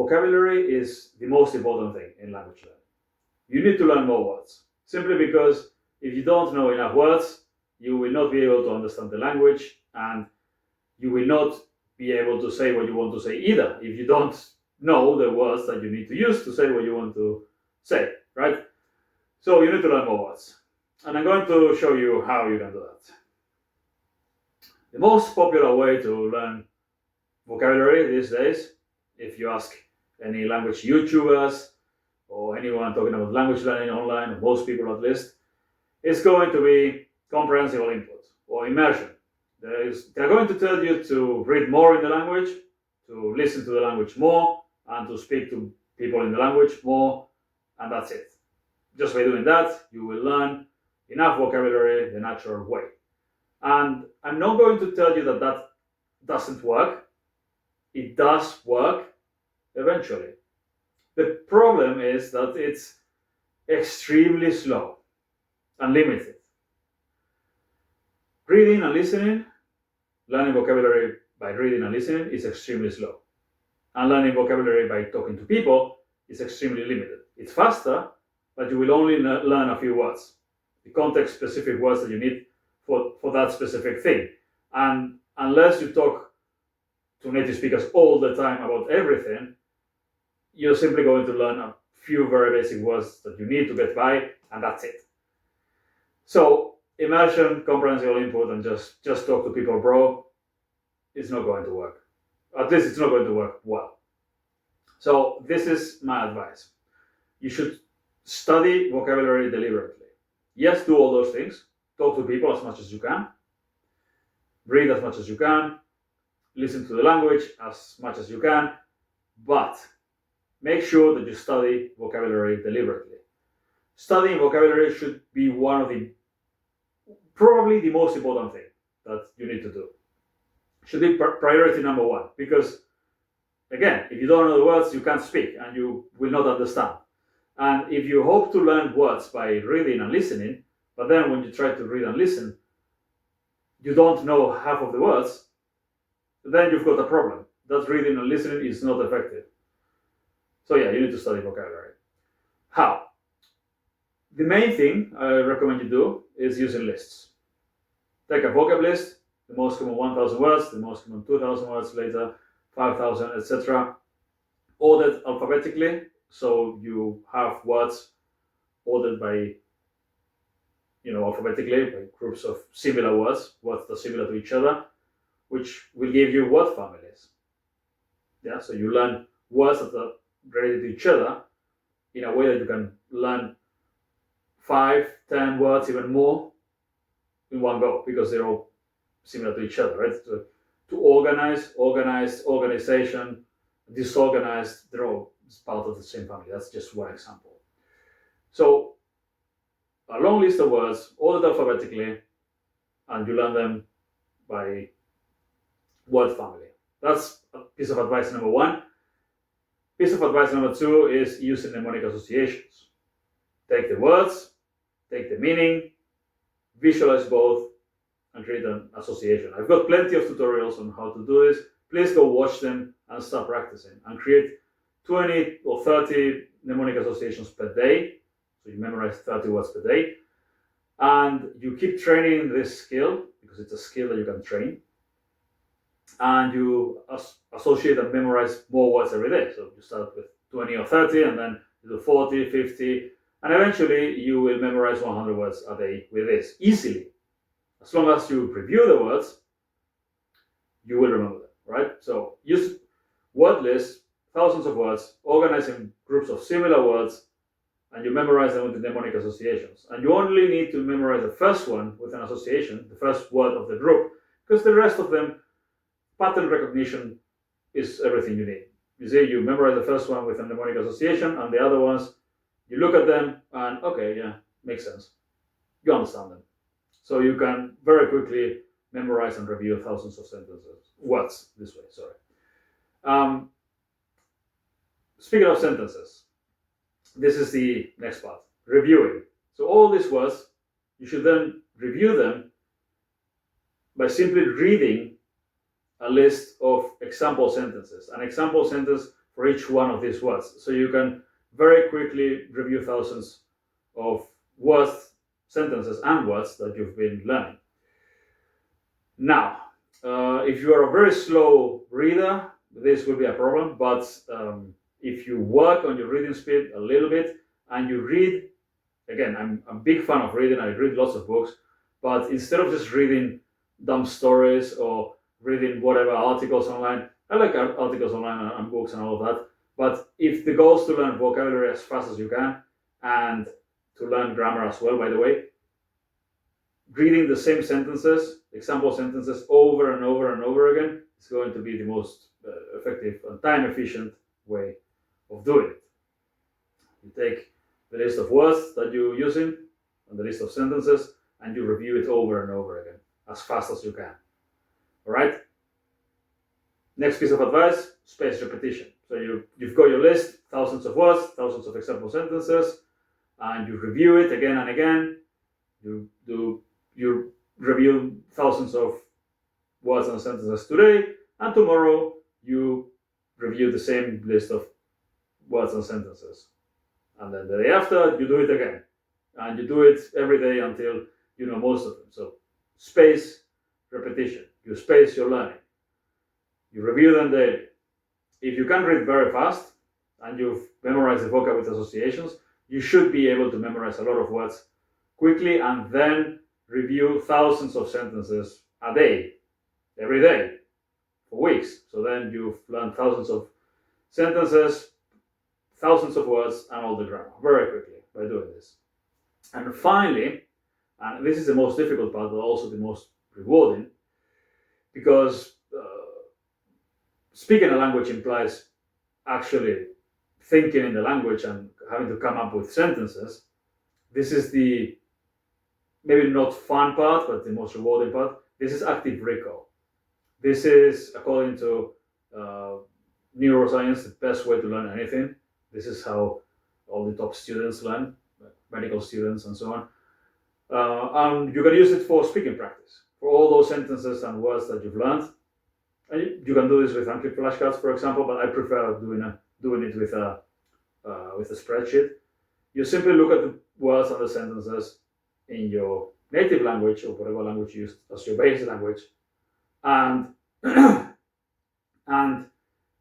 vocabulary is the most important thing in language learning. You need to learn more words, simply because if you don't know enough words, you will not be able to understand the language, and you will not be able to say what you want to say either if you don't know the words that you need to use to say what you want to say, right? So you need to learn more words. And I'm going to show you how you can do that. The most popular way to learn vocabulary these days, if you ask any language YouTubers or anyone talking about language learning online, or most people at least, is going to be comprehensible input or immersion. They're going to tell you to read more in the language, to listen to the language more, and to speak to people in the language more, and that's it. Just by doing that, you will learn enough vocabulary the natural way. And I'm not going to tell you that that doesn't work. It does work eventually. The problem is that it's extremely slow and limited. Reading and listening, learning vocabulary by reading and listening is extremely slow. And learning vocabulary by talking to people is extremely limited. It's faster, but you will only learn a few words, the context-specific words that you need for that specific thing. And unless you talk to native speakers all the time about everything, you're simply going to learn a few very basic words that you need to get by, and that's it. So immersion, comprehensible input, and just talk to people, bro, it's not going to work. At least it's not going to work well. So this is my advice. You should study vocabulary deliberately. Yes, do all those things. Talk to people as much as you can. Read as much as you can. Listen to the language as much as you can. But make sure that you study vocabulary deliberately. Studying vocabulary should be probably the most important thing that you need to do. Should be priority number one, because again, if you don't know the words, you can't speak and you will not understand. And if you hope to learn words by reading and listening, but then when you try to read and listen, you don't know half of the words, then you've got a problem. That reading and listening is not effective. So yeah, you need to study vocabulary. How? The main thing I recommend you do is using lists. Take a vocab list, the most common 1,000 words, the most common 2,000 words, later 5,000, etc. Ordered alphabetically, so you have words ordered by, alphabetically, by groups of similar words that are similar to each other, which will give you word families. Yeah, so you learn words that are related to each other in a way that you can learn 5, 10 words, even more in one go, because they're all similar to each other, right? To organize, organized, organization, disorganized, they're all part of the same family. That's just one example. So a long list of words, ordered alphabetically, and you learn them by word family. That's a piece of advice number one. Piece of advice number two is using mnemonic associations. Take the words, take the meaning, visualize both, and create an association. I've got plenty of tutorials on how to do this. Please go watch them and start practicing and create 20 or 30 mnemonic associations per day. So you memorize 30 words per day. And you keep training this skill, because it's a skill that you can train. And you associate and memorize more words every day. So you start with 20 or 30, and then you do 40, 50, and eventually you will memorize 100 words a day with this easily. As long as you review the words, you will remember them, right? So use word lists, thousands of words, organize in groups of similar words, and you memorize them with the mnemonic associations. And you only need to memorize the first one with an association, the first word of the group, because the rest of them, pattern recognition is everything you need. You see, you memorize the first one with a mnemonic association, and the other ones, you look at them and, okay, yeah, makes sense. You understand them. So you can very quickly memorize and review thousands of words this way, sorry. Speaking of sentences, this is the next part, reviewing. So all these words, you should then review them by simply reading a list of example sentences. An example sentence for each one of these words. So you can very quickly review thousands of words, sentences, and words that you've been learning. Now, if you are a very slow reader, this will be a problem, but if you work on your reading speed a little bit and you read, again, I'm a big fan of reading, I read lots of books, but instead of just reading dumb stories or reading whatever articles online, I like articles online and books and all of that, but if the goal is to learn vocabulary as fast as you can and to learn grammar as well, by the way, reading the same sentences, example sentences, over and over and over again is going to be the most effective and time efficient way of doing it. You take the list of words that you're using and the list of sentences and you review it over and over again as fast as you can. All right? Next piece of advice, spaced repetition. So you've got your list, thousands of words, thousands of example sentences, and you review it again and again. You review thousands of words and sentences today, and tomorrow you review the same list of words and sentences. And then the day after, you do it again. And you do it every day until you know most of them. So space, repetition. You space your learning. You review them daily. If you can read very fast and you've memorized the vocab with associations, you should be able to memorize a lot of words quickly and then review thousands of sentences a day, every day, for weeks. So then you've learned thousands of sentences, thousands of words, and all the grammar very quickly by doing this. And finally, and this is the most difficult part, but also the most rewarding, because speaking a language implies actually thinking in the language and having to come up with sentences. This is the maybe not fun part, but the most rewarding part. This is active recall. This is, according to neuroscience, the best way to learn anything. This is how all the top students learn, medical students and so on. And you can use it for speaking practice, for all those sentences and words that you've learned. And you can do this with Anki flashcards, for example, but I prefer doing it with a spreadsheet. You simply look at the words and the sentences in your native language or whatever language you use as your base language, and and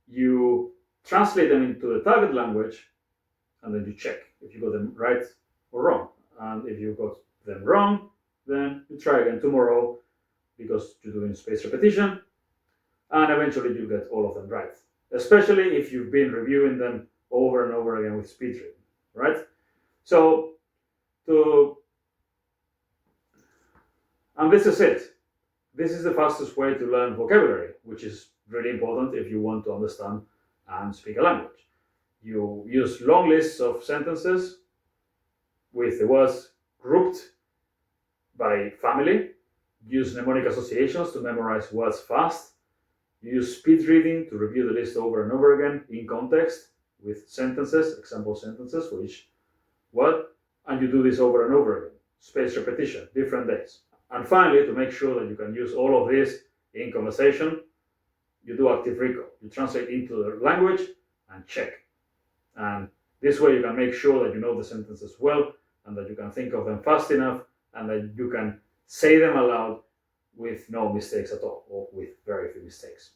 you translate them into the target language, and then you check if you got them right or wrong. And if you got them wrong, then you try again tomorrow because you're doing spaced repetition, and eventually you get all of them right. Especially if you've been reviewing them over and over again with speed reading, right? So and this is it. This is the fastest way to learn vocabulary, which is really important if you want to understand and speak a language. You use long lists of sentences with the words grouped by family. Use mnemonic associations to memorize words fast. You use speed reading to review the list over and over again in context with sentences, example sentences for each word. And you do this over and over again. Spaced repetition, different days. And finally, to make sure that you can use all of this in conversation, you do active recall. You translate into the language and check. And this way you can make sure that you know the sentences well and that you can think of them fast enough and that you can say them aloud with no mistakes at all or with very few mistakes.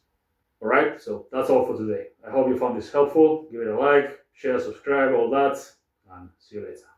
All right, so that's all for today. I hope you found this helpful. Give it a like, share, subscribe, all that, and see you later.